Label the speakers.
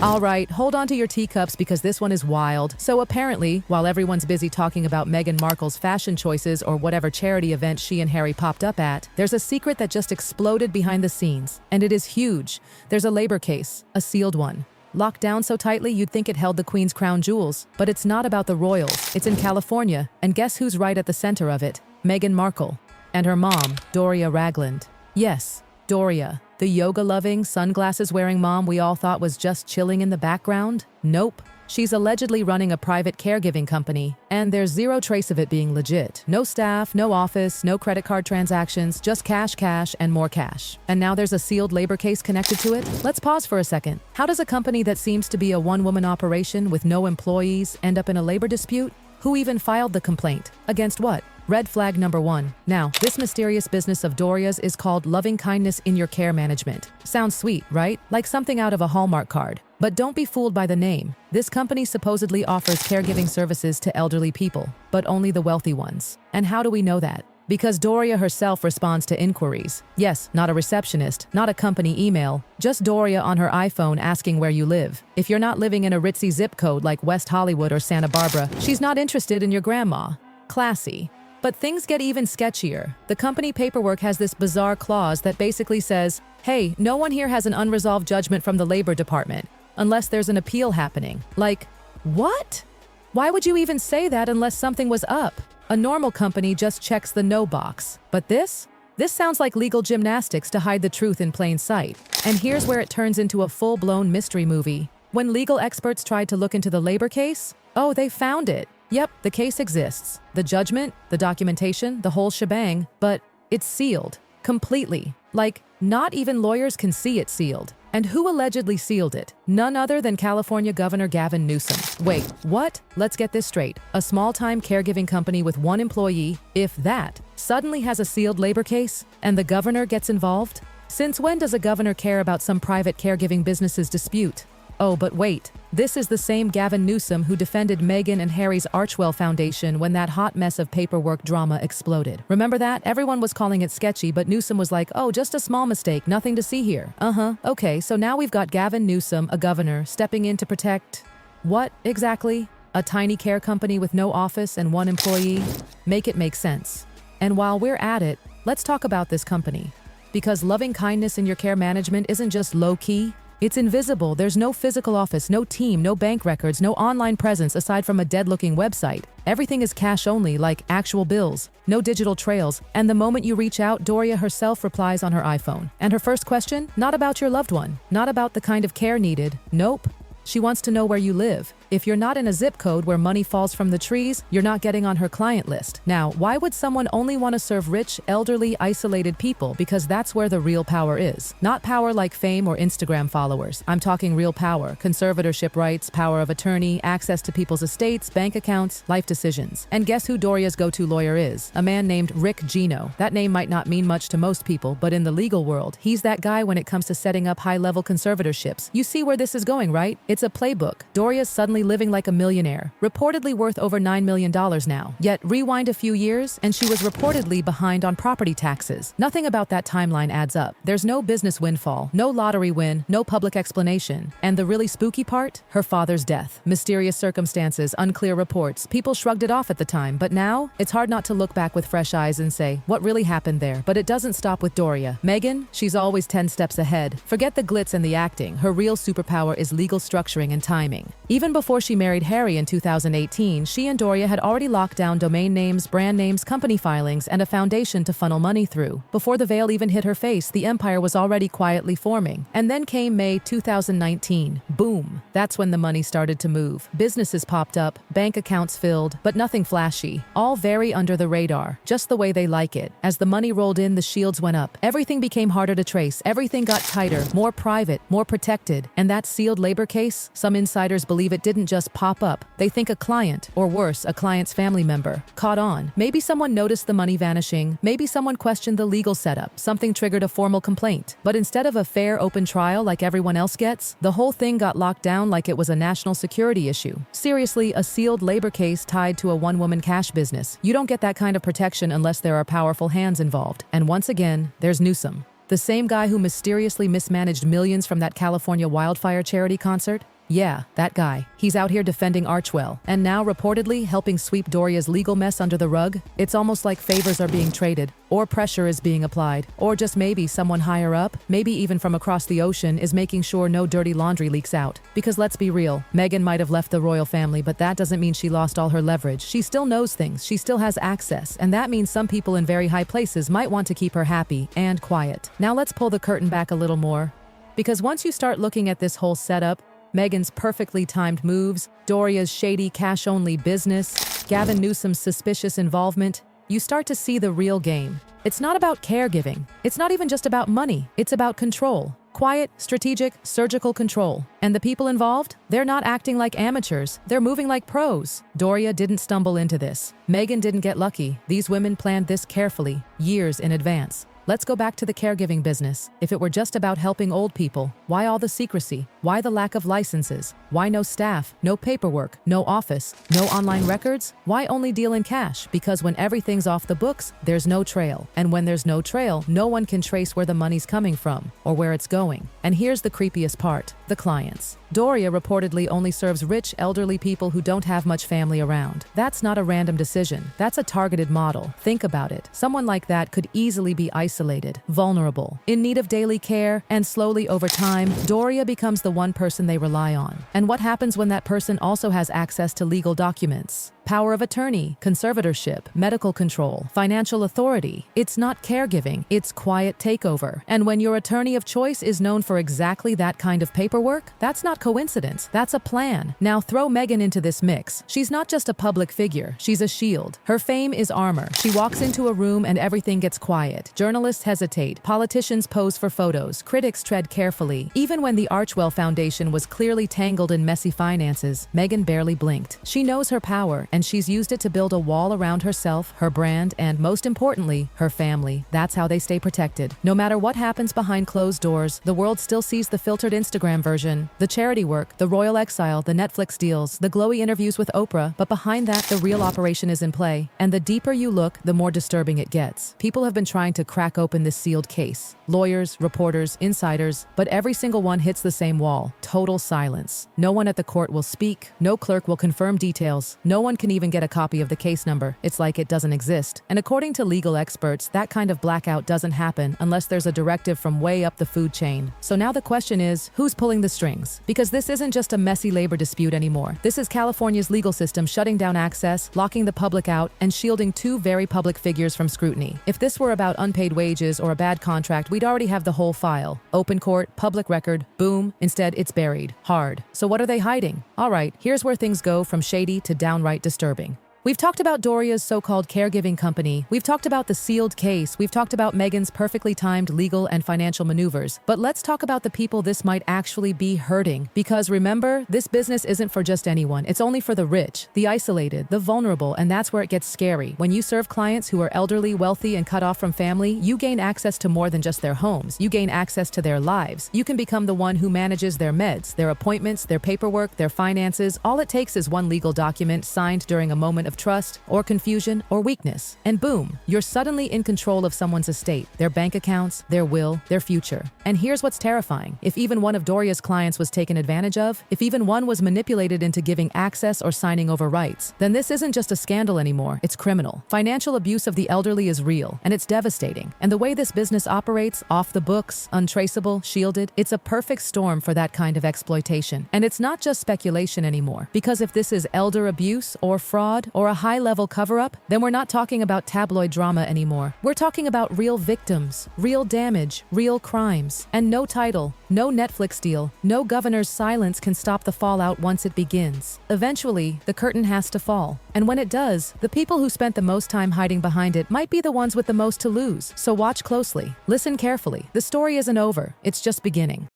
Speaker 1: All right, hold on to your teacups because this one is wild. So apparently, while everyone's busy talking about Meghan Markle's fashion choices or whatever charity event she and Harry popped up at, there's a secret that just exploded behind the scenes. And it is huge. There's a labor case, a sealed one. Locked down so tightly you'd think it held the Queen's crown jewels. But it's not about the royals. It's in California. And guess who's right at the center of it? Meghan Markle. And her mom, Doria Ragland. Yes, Doria. The yoga-loving, sunglasses-wearing mom we all thought was just chilling in the background? Nope. She's allegedly running a private caregiving company, and there's zero trace of it being legit. No staff, no office, no credit card transactions, just cash, and more cash. And now there's a sealed labor case connected to it? Let's pause for a second. How does a company that seems to be a one-woman operation with no employees end up in a labor dispute? Who even filed the complaint? Against what? Red flag number 1. Now, this mysterious business of Doria's is called Loving Kindness in Your Care Management. Sounds sweet, right? Like something out of a Hallmark card. But don't be fooled by the name. This company supposedly offers caregiving services to elderly people, but only the wealthy ones. And how do we know that? Because Doria herself responds to inquiries. Yes, not a receptionist, not a company email, just Doria on her iPhone asking where you live. If you're not living in a ritzy zip code like West Hollywood or Santa Barbara, she's not interested in your grandma. Classy. But things get even sketchier. The company paperwork has this bizarre clause that basically says, hey, no one here has an unresolved judgment from the Labor Department, unless there's an appeal happening. Like, what? Why would you even say that unless something was up? A normal company just checks the no box. But this? This sounds like legal gymnastics to hide the truth in plain sight. And here's where it turns into a full-blown mystery movie. When legal experts tried to look into the labor case, oh, they found it. Yep, the case exists. The judgment, the documentation, the whole shebang, but it's sealed. Completely. Like, not even lawyers can see it sealed. And who allegedly sealed it? None other than California Governor Gavin Newsom. Wait, what? Let's get this straight. A small-time caregiving company with one employee, if that, suddenly has a sealed labor case, and the governor gets involved? Since when does a governor care about some private caregiving business's dispute? Oh, but wait. This is the same Gavin Newsom who defended Meghan and Harry's Archwell Foundation when that hot mess of paperwork drama exploded. Remember that? Everyone was calling it sketchy, but Newsom was like, oh, just a small mistake, nothing to see here. Okay, so now we've got Gavin Newsom, a governor, stepping in to protect… what, exactly? A tiny care company with no office and one employee? Make it make sense. And while we're at it, let's talk about this company. Because loving kindness in your care management isn't just low-key. It's invisible. There's no physical office, no team, no bank records, no online presence aside from a dead-looking website. Everything is cash only, like actual bills, no digital trails, and the moment you reach out, Doria herself replies on her iPhone. And her first question? Not about your loved one, not about the kind of care needed. Nope. She wants to know where you live. If you're not in a zip code where money falls from the trees, you're not getting on her client list. Now, why would someone only want to serve rich, elderly, isolated people? Because that's where the real power is. Not power like fame or Instagram followers. I'm talking real power. Conservatorship rights, power of attorney, access to people's estates, bank accounts, life decisions. And guess who Doria's go-to lawyer is? A man named Rick Gino. That name might not mean much to most people, but in the legal world, he's that guy when it comes to setting up high-level conservatorships. You see where this is going, right? It's a playbook. Doria's suddenly living like a millionaire, reportedly worth over $9 million now. Yet rewind a few years, and she was reportedly behind on property taxes. Nothing about that timeline adds up. There's no business windfall, no lottery win, no public explanation. And the really spooky part? Her father's death. Mysterious circumstances, unclear reports. People shrugged it off at the time, but now, it's hard not to look back with fresh eyes and say, what really happened there? But it doesn't stop with Doria. Meghan? She's always 10 steps ahead. Forget the glitz and the acting. Her real superpower is legal structuring and timing. Even before she married Harry in 2018, she and Doria had already locked down domain names, brand names, company filings, and a foundation to funnel money through. Before the veil even hit her face, the empire was already quietly forming. And then came May 2019. Boom. That's when the money started to move. Businesses popped up, bank accounts filled, but nothing flashy. All very under the radar, just the way they like it. As the money rolled in, the shields went up. Everything became harder to trace. Everything got tighter, more private, more protected. And that sealed labor case, some insiders believe it didn't just pop up. They think a client, or worse, a client's family member, caught on. Maybe someone noticed the money vanishing. Maybe someone questioned the legal setup. Something triggered a formal complaint. But instead of a fair, open trial like everyone else gets, the whole thing got locked down like it was a national security issue. Seriously, a sealed labor case tied to a one-woman cash business. You don't get that kind of protection unless there are powerful hands involved. And once again, there's Newsom. The same guy who mysteriously mismanaged millions from that California wildfire charity concert? Yeah, that guy. He's out here defending Archwell, and now reportedly helping sweep Doria's legal mess under the rug. It's almost like favors are being traded, or pressure is being applied, or just maybe someone higher up, maybe even from across the ocean, is making sure no dirty laundry leaks out. Because let's be real, Meghan might have left the royal family, but that doesn't mean she lost all her leverage. She still knows things, she still has access, and that means some people in very high places might want to keep her happy and quiet. Now let's pull the curtain back a little more. Because once you start looking at this whole setup, Meghan's perfectly timed moves, Doria's shady cash-only business, Gavin Newsom's suspicious involvement, you start to see the real game. It's not about caregiving. It's not even just about money. It's about control. Quiet, strategic, surgical control. And the people involved? They're not acting like amateurs. They're moving like pros. Doria didn't stumble into this. Meghan didn't get lucky. These women planned this carefully, years in advance. Let's go back to the caregiving business. If it were just about helping old people, why all the secrecy? Why the lack of licenses? Why no staff, no paperwork, no office, no online records? Why only deal in cash? Because when everything's off the books, there's no trail. And when there's no trail, no one can trace where the money's coming from or where it's going. And here's the creepiest part, the clients. Doria reportedly only serves rich, elderly people who don't have much family around. That's not a random decision. That's a targeted model. Think about it. Someone like that could easily be isolated, vulnerable, in need of daily care, and slowly over time, Doria becomes the one person they rely on. And what happens when that person also has access to legal documents? Power of attorney, conservatorship, medical control, financial authority. It's not caregiving, it's quiet takeover. And when your attorney of choice is known for exactly that kind of paperwork, that's not coincidence, that's a plan. Now throw Meghan into this mix. She's not just a public figure, she's a shield. Her fame is armor. She walks into a room and everything gets quiet. Journalists hesitate, politicians pose for photos, critics tread carefully. Even when the Archwell Foundation was clearly tangled in messy finances, Meghan barely blinked. She knows her power, and she's used it to build a wall around herself, her brand, and most importantly, her family. That's how they stay protected. No matter what happens behind closed doors, the world still sees the filtered Instagram version, the charity work, the royal exile, the Netflix deals, the glowy interviews with Oprah, but behind that, the real operation is in play. And the deeper you look, the more disturbing it gets. People have been trying to crack open this sealed case. Lawyers, reporters, insiders, but every single one hits the same wall. Total silence. No one at the court will speak. No clerk will confirm details. No one can even get a copy of the case number. It's like it doesn't exist. And according to legal experts, that kind of blackout doesn't happen unless there's a directive from way up the food chain. So now the question is, who's pulling the strings? Because this isn't just a messy labor dispute anymore. This is California's legal system shutting down access, locking the public out, and shielding two very public figures from scrutiny. If this were about unpaid wages or a bad contract, we'd already have the whole file. Open court, public record, boom. Instead, it's buried. Hard. So what are they hiding? All right, here's where things go from shady to downright disturbing. We've talked about Doria's so-called caregiving company. We've talked about the sealed case. We've talked about Meghan's perfectly timed legal and financial maneuvers. But let's talk about the people this might actually be hurting. Because remember, this business isn't for just anyone. It's only for the rich, the isolated, the vulnerable, and that's where it gets scary. When you serve clients who are elderly, wealthy, and cut off from family, you gain access to more than just their homes. You gain access to their lives. You can become the one who manages their meds, their appointments, their paperwork, their finances. All it takes is one legal document signed during a moment of trust or confusion or weakness, and boom, you're suddenly in control of someone's estate, their bank accounts, their will, their future. And here's what's terrifying. If even one of Doria's clients was taken advantage of, if even one was manipulated into giving access or signing over rights, then this isn't just a scandal anymore, it's criminal. Financial abuse of the elderly is real, and it's devastating. And the way this business operates, off the books, untraceable, shielded, it's a perfect storm for that kind of exploitation. And it's not just speculation anymore, because if this is elder abuse or fraud or a high-level cover-up, then we're not talking about tabloid drama anymore. We're talking about real victims, real damage, real crimes. And no title, no Netflix deal, no governor's silence can stop the fallout once it begins. Eventually, the curtain has to fall. And when it does, the people who spent the most time hiding behind it might be the ones with the most to lose. So watch closely. Listen carefully. The story isn't over. It's just beginning.